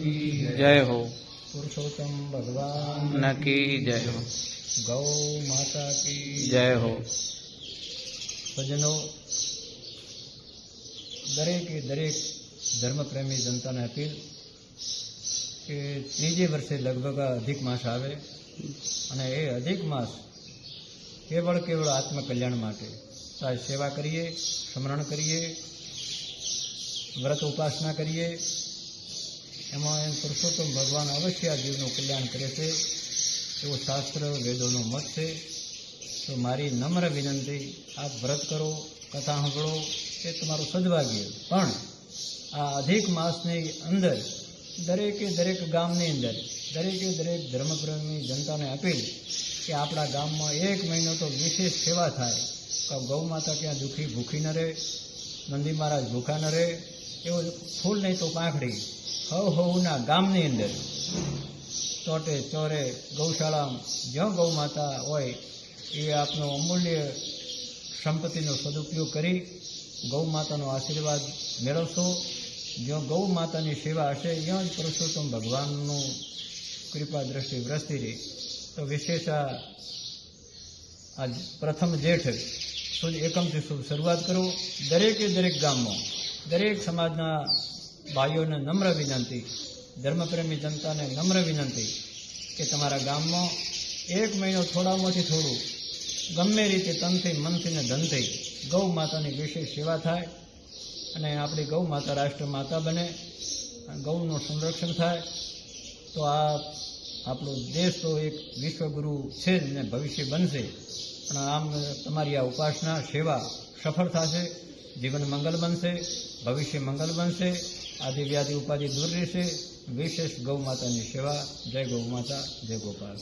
की जय हो। पुरुषोत्तम भगवान न की जय हो। गौ माता की जय हो। सज्जनों, दरेक धर्मप्रेमी जनता ने अपील कि ત્રીજે વર્ષે લગભગ અધિક માસ આવે અને એ અધિક માસ કેવળ આત્મકલ્યાણ માટે ચાહે સેવા કરીએ, સ્મરણ કરીએ, વ્રત ઉપાસના કરીએ, એમાં પુરુષોત્તમ ભગવાન અવશ્ય આ જીવનું કલ્યાણ કરે છે એવો શાસ્ત્ર વેદોનો મત છે. તો મારી નમ્ર વિનંતી, આપ વ્રત કરો, કથા સાંભળો એ તમારું સદભાગ્ય, પણ આ અધિક માસની અંદર દરેક ગામની અંદર દરેક ધર્મપ્રેમી જનતાને અપીલ કે આપણા ગામમાં 1 મહિનો તો વિશેષ સેવા થાય. તો ગૌ માતા ક્યાં ભૂખી ન રહે, નંદી મહારાજ ભૂખા ન રહે, એવું ફૂલ નહીં તો પાંખડી હવના ગામની અંદર ચોટે ચોરે ગૌશાળા જ્યાં ગૌ માતા હોય એ આપનો અમૂલ્ય સંપત્તિનો સદુપયોગ કરી ગૌ માતાનો આશીર્વાદ મેળવશો. જ્યાં ગૌ માતાની સેવા હશે ત્યાં જ પુરુષોત્તમ ભગવાનનું કૃપા દ્રષ્ટિ વરસતી રહી. તો વિશેષ આજ પ્રથમ જેઠ સુદ એકમથી શુભ શરૂઆત કરો. દરેક ગામમાં દરેક સમાજના ભાઈઓને નમ્ર વિનંતી, ધર્મપ્રેમી જનતાને નમ્ર વિનંતી કે તમારા ગામમાં 1 મહિનો થોડામાંથી થોડું ગમે રીતે તનથી, મનથી ને ધનથી ગૌ માતાની વિશેષ સેવા થાય અને આપણી ગૌ માતા રાષ્ટ્ર માતા બને, ગૌનું સંરક્ષણ થાય. તો આ આપણો દેશ તો એક વિશ્વગુરુ છે જ ને ભવિષ્ય બનશે. પણ આમ તમારી આ ઉપાસના સેવા સફળ થશે, જીવન મંગલ બનશે, ભવિષ્ય મંગલ બનશે, આદિ વ્યાધિ ઉપાધિ દૂર રહેશે. વિશેષ ગૌ માતાની સેવા. જય ગૌ માતા, જય ગોપાલ.